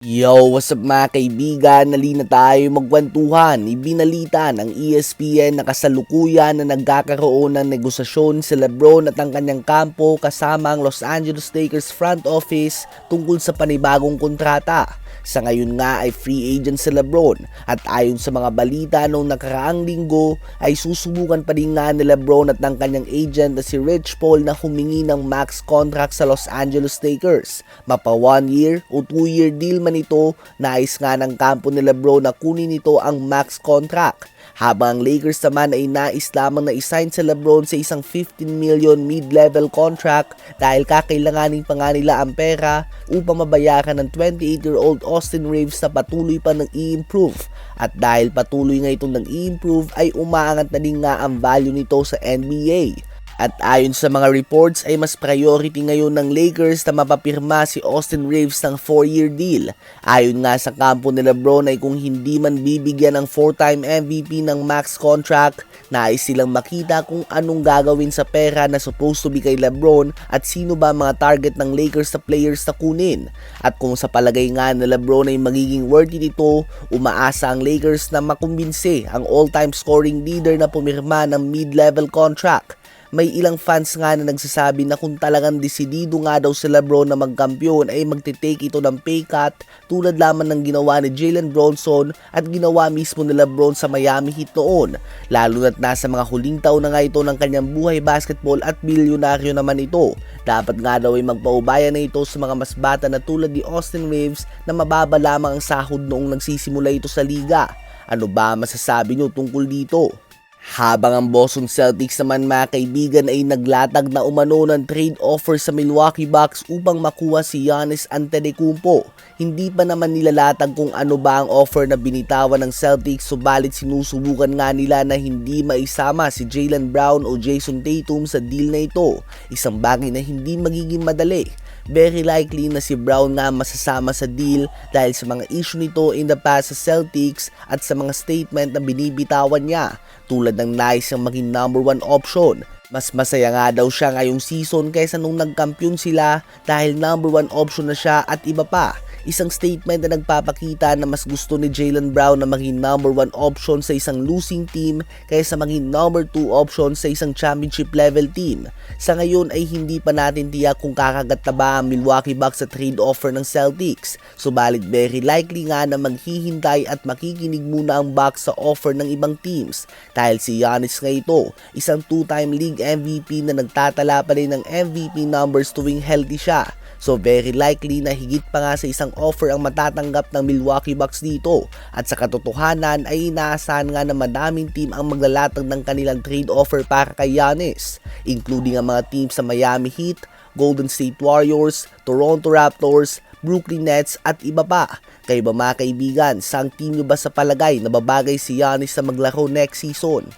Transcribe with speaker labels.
Speaker 1: Yo, what's up mga kaibigan? Nalina tayo magkwentuhan. Ibinalita ng ESPN na kasalukuyan na nagkakaroon ng negosasyon si LeBron at ang kanyang kampo kasama ang Los Angeles Lakers front office tungkol sa panibagong kontrata. Sa ngayon nga ay free agent si LeBron at ayon sa mga balita noong nakaraang linggo ay susubukan pa rin nga ni LeBron at ng kanyang agent na si Rich Paul na humingi ng max contract sa Los Angeles Lakers. Mapa 1 year o 2 year deal man ito, nais nga ng kampo ni LeBron na kunin ito ang max contract. Habang ang Lakers naman ay nais lamang na isign si LeBron sa isang 15 million mid-level contract dahil kakailanganin pa nga nila ang pera upang mabayaran ng 28-year-old Austin Reaves na patuloy pa nang i-improve. At dahil patuloy nga itong nang i-improve ay umaangat na din nga ang value nito sa NBA. At ayon sa mga reports ay mas priority ngayon ng Lakers na mapapirma si Austin Reaves ng 4-year deal. Ayon nga sa kampo ni LeBron ay kung hindi man bibigyan ng 4-time MVP ng max contract, nais silang makita kung anong gagawin sa pera na supposed to be kay LeBron at sino ba mga target ng Lakers na players na kunin. At kung sa palagay nga ni LeBron ay magiging worth it ito, umaasa ang Lakers na makumbinse ang all-time scoring leader na pumirma ng mid-level contract. May ilang fans nga na nagsasabi na kung talagang desidido nga daw si LeBron na magkampiyon ay magte-take ito ng pay cut tulad lamang ng ginawa ni Jalen Brunson at ginawa mismo ni LeBron sa Miami Heat noon. Lalo na't nasa mga huling taon na nga ito ng kanyang buhay basketball at bilyonaryo naman ito. Dapat nga daw ay magpaubaya na ito sa mga mas bata na tulad ni Austin Reaves na mababa lamang ang sahod noong nagsisimula ito sa liga. Ano ba masasabi nyo tungkol dito? Habang ang Boston Celtics naman mga kaibigan ay naglatag na umano ng trade offer sa Milwaukee Bucks upang makuha si Giannis Antetokounmpo. Hindi pa naman nilalatag kung ano ba ang offer na binitawan ng Celtics, subalit sinusubukan nga nila na hindi maisama si Jaylen Brown o Jason Tatum sa deal na ito. Isang bagay na hindi magiging madali. Very likely na si Brown nga masasama sa deal dahil sa mga issue nito in the past sa Celtics at sa mga statement na binibitawan niya tulad ng nais siyang maging number 1 option. Mas masaya nga daw siya ngayong season kaysa nung nagkampiyon sila dahil number 1 option na siya at iba pa. Isang statement na nagpapakita na mas gusto ni Jaylen Brown na maging number 1 option sa isang losing team kaysa maging number 2 option sa isang championship level team. Sa ngayon ay hindi pa natin tiyak kung kakagat na ba ang Milwaukee Bucks sa trade offer ng Celtics. Subalit very likely nga na maghihintay at makikinig muna ang Bucks sa offer ng ibang teams. Dahil si Giannis nga ito, isang 2-time league MVP na nagtatala pa rin ng MVP numbers tuwing healthy siya. So very likely na higit pa nga sa isang offer ang matatanggap ng Milwaukee Bucks dito. At sa katotohanan ay inaasahan nga na madaming team ang maglalatag ng kanilang trade offer para kay Giannis, including ang mga teams sa Miami Heat, Golden State Warriors, Toronto Raptors, Brooklyn Nets at iba pa. Kayo ba mga kaibigan, saang team nyo ba sa palagay na babagay si Giannis na maglaro next season?